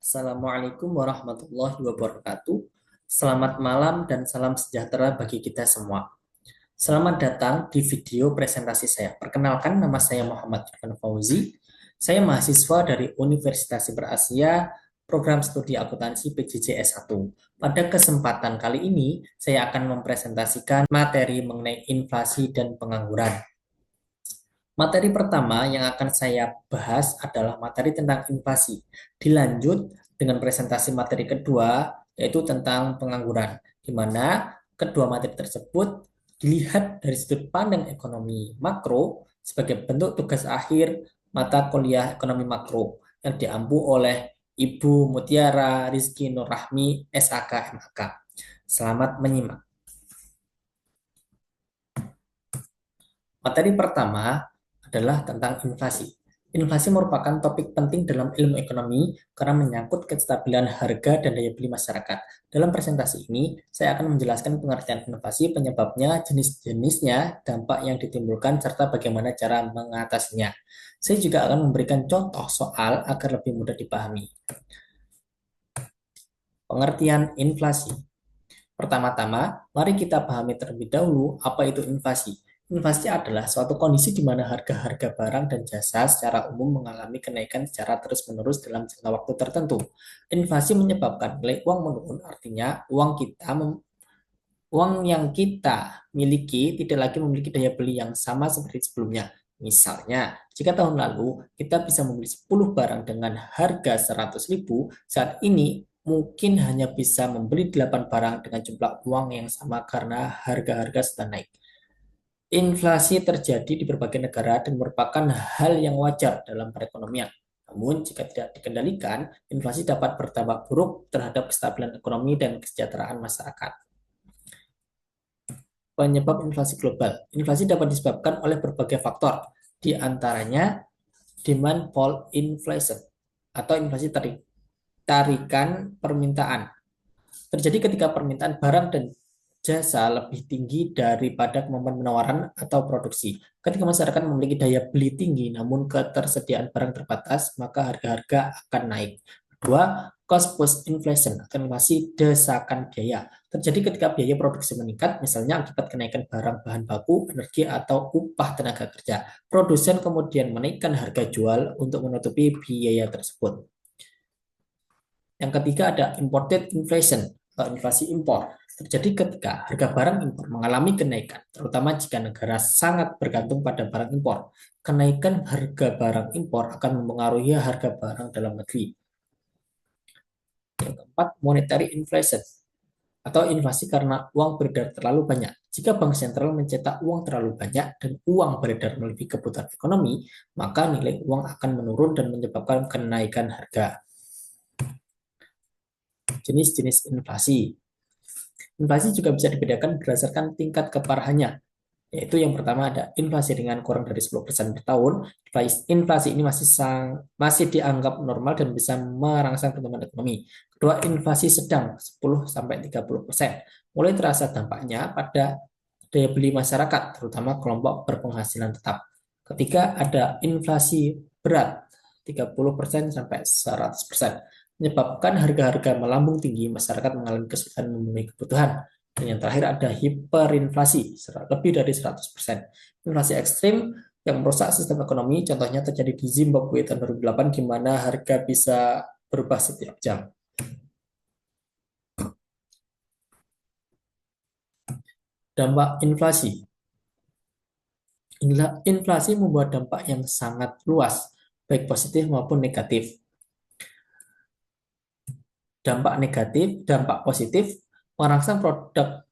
Assalamualaikum warahmatullahi wabarakatuh. Selamat malam dan salam sejahtera bagi kita semua. Selamat datang di video presentasi saya. Perkenalkan, nama saya Muhammad Irfan Fauzi. Saya mahasiswa dari Universitas Siber Asia, program studi akuntansi PJJ S1. Pada kesempatan kali ini, saya akan mempresentasikan materi mengenai inflasi dan pengangguran. Materi pertama yang akan saya bahas adalah materi tentang inflasi. Dilanjut dengan presentasi materi kedua, yaitu tentang pengangguran, di mana kedua materi tersebut dilihat dari sudut pandang ekonomi makro sebagai bentuk tugas akhir mata kuliah ekonomi makro yang diampu oleh Ibu Mutiara Rizky Nurrahmi, SAK MAK. Selamat menyimak. Materi pertama adalah tentang inflasi. Inflasi merupakan topik penting dalam ilmu ekonomi karena menyangkut kestabilan harga dan daya beli masyarakat. Dalam presentasi ini, saya akan menjelaskan pengertian inflasi, penyebabnya, jenis-jenisnya, dampak yang ditimbulkan, serta bagaimana cara mengatasinya. Saya juga akan memberikan contoh soal agar lebih mudah dipahami. Pengertian inflasi. Pertama-tama, mari kita pahami terlebih dahulu apa itu inflasi. Inflasi adalah suatu kondisi di mana harga-harga barang dan jasa secara umum mengalami kenaikan secara terus-menerus dalam jangka waktu tertentu. Inflasi menyebabkan nilai uang menurun, artinya uang yang kita miliki tidak lagi memiliki daya beli yang sama seperti sebelumnya. Misalnya, jika tahun lalu kita bisa membeli 10 barang dengan harga 100.000, saat ini mungkin hanya bisa membeli 8 barang dengan jumlah uang yang sama karena harga-harga sedang naik. Inflasi terjadi di berbagai negara dan merupakan hal yang wajar dalam perekonomian. Namun, jika tidak dikendalikan, inflasi dapat berdampak buruk terhadap kestabilan ekonomi dan kesejahteraan masyarakat. Penyebab inflasi global. Inflasi dapat disebabkan oleh berbagai faktor, di antaranya demand pull inflation atau inflasi tarikan permintaan. Terjadi ketika permintaan barang dan jasa lebih tinggi daripada kemampuan penawaran atau produksi. Ketika masyarakat memiliki daya beli tinggi namun ketersediaan barang terbatas, maka harga-harga akan naik. Kedua, cost push inflation atau inflasi desakan biaya. Terjadi ketika biaya produksi meningkat, misalnya akibat kenaikan barang bahan baku, energi, atau upah tenaga kerja. Produsen kemudian menaikkan harga jual untuk menutupi biaya tersebut. Yang ketiga ada imported inflation atau inflasi impor. Terjadi ketika harga barang impor mengalami kenaikan, terutama jika negara sangat bergantung pada barang impor. Kenaikan harga barang impor akan mempengaruhi harga barang dalam negeri. Yang keempat, monetary inflation atau inflasi karena uang beredar terlalu banyak. Jika bank sentral mencetak uang terlalu banyak dan uang beredar melebihi kebutuhan ekonomi, maka nilai uang akan menurun dan menyebabkan kenaikan harga. Jenis-jenis inflasi. Inflasi juga bisa dibedakan berdasarkan tingkat keparahannya, yaitu yang pertama ada inflasi ringan kurang dari 10% per tahun. Inflasi ini masih dianggap normal dan bisa merangsang pertumbuhan ekonomi. Kedua, inflasi sedang 10-30%. Mulai terasa dampaknya pada daya beli masyarakat, terutama kelompok berpenghasilan tetap. Ketiga, ada inflasi berat 30% sampai 100%. Menyebabkan harga-harga melambung tinggi, masyarakat mengalami kesulitan memenuhi kebutuhan. Dan yang terakhir ada hiperinflasi, lebih dari 100%. Inflasi ekstrim yang merusak sistem ekonomi, contohnya terjadi di Zimbabwe tahun 2008, di mana harga bisa berubah setiap jam. Dampak inflasi. Inflasi membuat dampak yang sangat luas, baik positif maupun negatif. Dampak positif, merangsang produk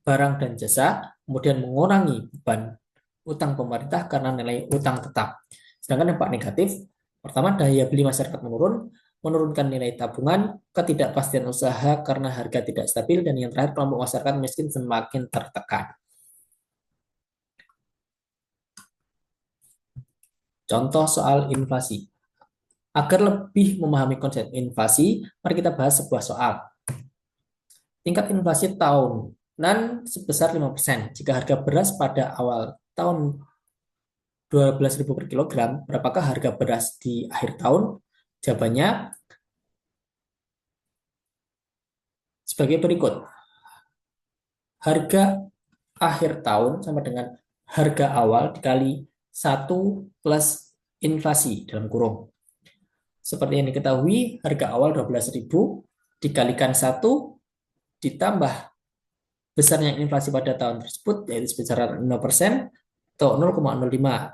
barang dan jasa, kemudian mengurangi beban utang pemerintah karena nilai utang tetap. Sedangkan dampak negatif, pertama daya beli masyarakat menurunkan nilai tabungan, ketidakpastian usaha karena harga tidak stabil, dan yang terakhir kelompok masyarakat miskin semakin tertekan. Contoh soal inflasi. Agar lebih memahami konsep inflasi, mari kita bahas sebuah soal. Tingkat inflasi tahunan sebesar 5%. Jika harga beras pada awal tahun 12.000 per kilogram, berapakah harga beras di akhir tahun? Jawabannya sebagai berikut. Harga akhir tahun sama dengan harga awal dikali 1 plus inflasi dalam kurung. Seperti yang diketahui, harga awal 12.000 dikalikan 1 ditambah besarnya inflasi pada tahun tersebut, yaitu sebesar 5% atau 0,05,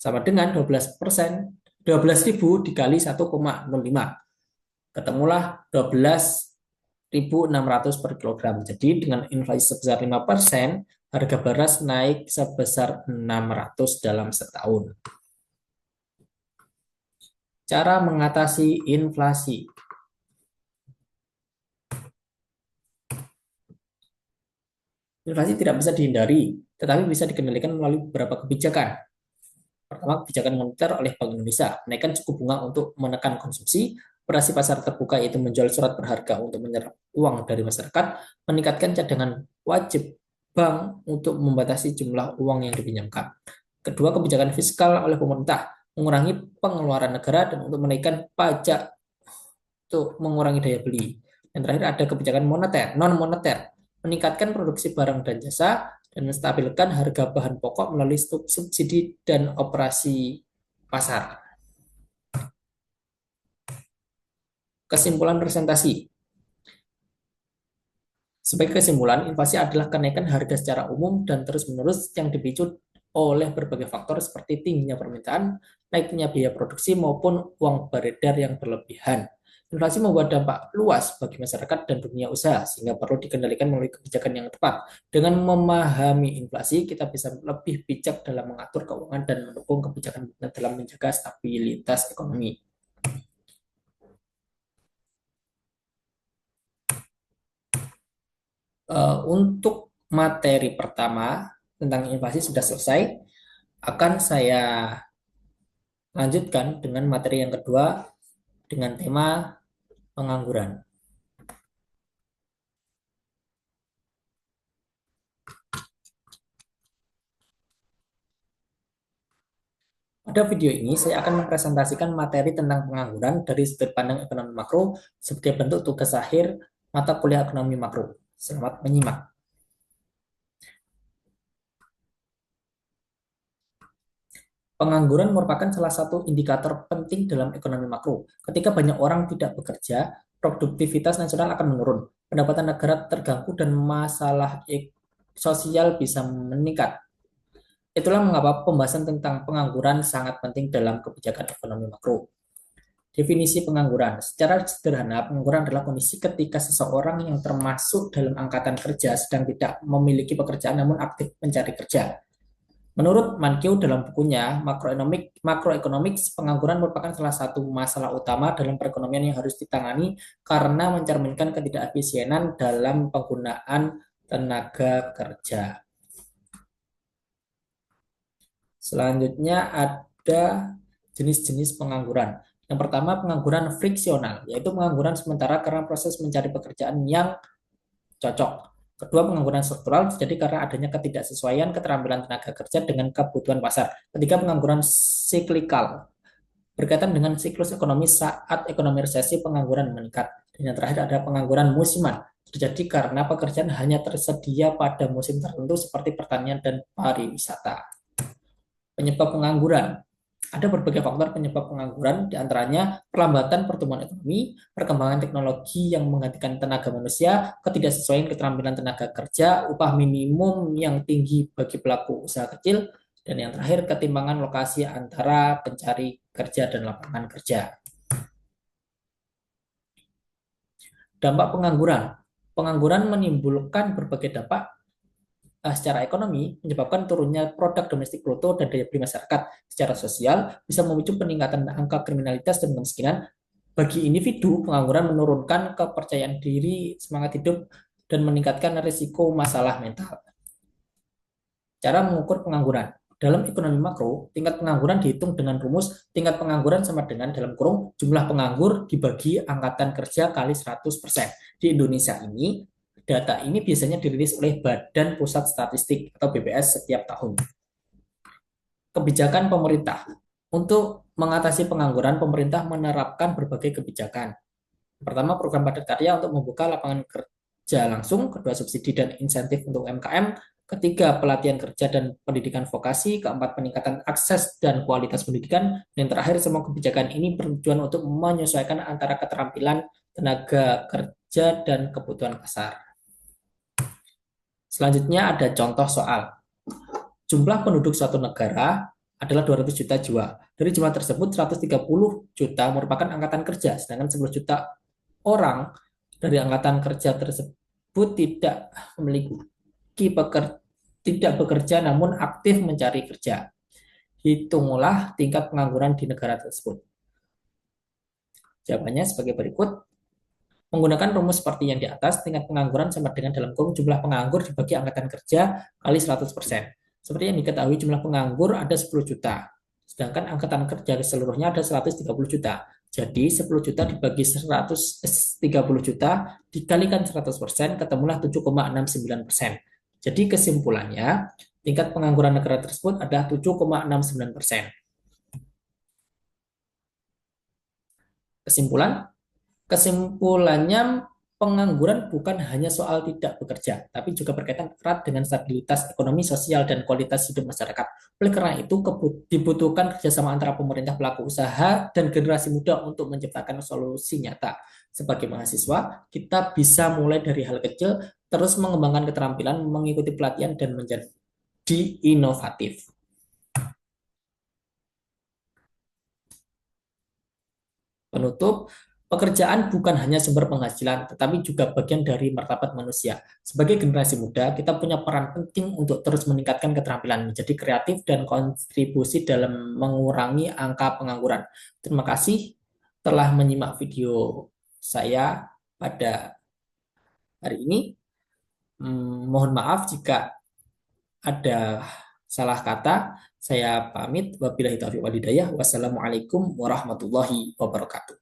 sama dengan 12%. 12.000 dikali 1,05. Ketemulah 12.600 per kilogram. Jadi dengan inflasi sebesar 5%, harga beras naik sebesar 600 dalam setahun. Cara mengatasi inflasi. Inflasi tidak bisa dihindari, tetapi bisa dikendalikan melalui beberapa kebijakan. Pertama, kebijakan moneter oleh Bank Indonesia, menaikkan suku bunga untuk menekan konsumsi, operasi pasar terbuka yaitu menjual surat berharga untuk menyerap uang dari masyarakat, meningkatkan cadangan wajib bank untuk membatasi jumlah uang yang dipinjamkan. Kedua, kebijakan fiskal oleh pemerintah, mengurangi pengeluaran negara dan untuk menaikkan pajak untuk mengurangi daya beli. Yang terakhir ada kebijakan moneter, non moneter, meningkatkan produksi barang dan jasa dan menstabilkan harga bahan pokok melalui subsidi dan operasi pasar. Kesimpulan presentasi. Sebagai kesimpulan, inflasi adalah kenaikan harga secara umum dan terus-menerus yang dipicu oleh berbagai faktor seperti tingginya permintaan, naiknya biaya produksi maupun uang beredar yang berlebihan. Inflasi membuat dampak luas bagi masyarakat dan dunia usaha, sehingga perlu dikendalikan melalui kebijakan yang tepat. Dengan memahami inflasi, kita bisa lebih bijak dalam mengatur keuangan dan mendukung kebijakan dalam menjaga stabilitas ekonomi. Untuk materi pertama tentang inflasi sudah selesai. Akan saya lanjutkan dengan materi yang kedua dengan tema pengangguran. Pada video ini, saya akan mempresentasikan materi tentang pengangguran dari sudut pandang ekonomi makro sebagai bentuk tugas akhir mata kuliah ekonomi makro. Selamat menyimak. Pengangguran merupakan salah satu indikator penting dalam ekonomi makro. Ketika banyak orang tidak bekerja, produktivitas nasional akan menurun, pendapatan negara terganggu, dan masalah sosial bisa meningkat. Itulah mengapa pembahasan tentang pengangguran sangat penting dalam kebijakan ekonomi makro. Definisi pengangguran. Secara sederhana, pengangguran adalah kondisi ketika seseorang yang termasuk dalam angkatan kerja sedang tidak memiliki pekerjaan namun aktif mencari kerja. Menurut Mankiw dalam bukunya Macroeconomics, pengangguran merupakan salah satu masalah utama dalam perekonomian yang harus ditangani karena mencerminkan ketidakefisienan dalam penggunaan tenaga kerja. Selanjutnya ada jenis-jenis pengangguran. Yang pertama, pengangguran friksional, yaitu pengangguran sementara karena proses mencari pekerjaan yang cocok. Kedua, pengangguran struktural terjadi karena adanya ketidaksesuaian keterampilan tenaga kerja dengan kebutuhan pasar. Ketiga, pengangguran siklikal, berkaitan dengan siklus ekonomi saat ekonomi resesi pengangguran meningkat. Dan yang terakhir ada pengangguran musiman, terjadi karena pekerjaan hanya tersedia pada musim tertentu seperti pertanian dan pariwisata. Penyebab pengangguran. Ada berbagai faktor penyebab pengangguran, diantaranya perlambatan pertumbuhan ekonomi, perkembangan teknologi yang menggantikan tenaga manusia, ketidaksesuaian keterampilan tenaga kerja, upah minimum yang tinggi bagi pelaku usaha kecil, dan yang terakhir ketimpangan lokasi antara pencari kerja dan lapangan kerja. Dampak pengangguran. Pengangguran menimbulkan berbagai dampak secara ekonomi, menyebabkan turunnya produk domestik bruto dan daya beli masyarakat. Secara sosial, bisa memicu peningkatan angka kriminalitas dan kemiskinan. Bagi individu, pengangguran menurunkan kepercayaan diri, semangat hidup, dan meningkatkan risiko masalah mental. Cara mengukur pengangguran. Dalam ekonomi makro, tingkat pengangguran dihitung dengan rumus tingkat pengangguran sama dengan dalam kurung jumlah penganggur dibagi angkatan kerja kali 100%. Di Indonesia ini, data ini biasanya dirilis oleh Badan Pusat Statistik atau BPS setiap tahun. Kebijakan pemerintah. Untuk mengatasi pengangguran, pemerintah menerapkan berbagai kebijakan. Pertama, program padat karya untuk membuka lapangan kerja langsung. Kedua, subsidi dan insentif untuk UMKM. Ketiga, pelatihan kerja dan pendidikan vokasi. Keempat, peningkatan akses dan kualitas pendidikan. Dan terakhir, semua kebijakan ini bertujuan untuk menyesuaikan antara keterampilan tenaga kerja dan kebutuhan pasar. Selanjutnya ada contoh soal. Jumlah penduduk suatu negara adalah 200 juta jiwa. Dari jumlah tersebut, 130 juta merupakan angkatan kerja, sedangkan 10 juta orang dari angkatan kerja tersebut tidak memiliki tidak bekerja namun aktif mencari kerja. Hitunglah tingkat pengangguran di negara tersebut. Jawabannya sebagai berikut. Menggunakan rumus seperti yang di atas, tingkat pengangguran sama dengan dalam kurung jumlah penganggur dibagi angkatan kerja kali 100%. Seperti yang diketahui jumlah penganggur ada 10 juta, sedangkan angkatan kerja keseluruhnya ada 130 juta. Jadi 10 juta dibagi 130 juta dikalikan 100%, ketemulah 7,69%. Jadi kesimpulannya, tingkat pengangguran negara tersebut adalah 7,69%. Kesimpulan, Kesimpulannya, pengangguran bukan hanya soal tidak bekerja, tapi juga berkaitan erat dengan stabilitas ekonomi, sosial, dan kualitas hidup masyarakat. Oleh karena itu, dibutuhkan kerjasama antara pemerintah, pelaku usaha, dan generasi muda untuk menciptakan solusi nyata. Sebagai mahasiswa, kita bisa mulai dari hal kecil, terus mengembangkan keterampilan, mengikuti pelatihan, dan menjadi inovatif. Penutup, pekerjaan bukan hanya sumber penghasilan, tetapi juga bagian dari martabat manusia. Sebagai generasi muda, kita punya peran penting untuk terus meningkatkan keterampilan, menjadi kreatif, dan kontribusi dalam mengurangi angka pengangguran. Terima kasih telah menyimak video saya pada hari ini. Mohon maaf jika ada salah kata. Saya pamit. Wabillahi taufiq wal hidayah. Wassalamualaikum warahmatullahi wabarakatuh.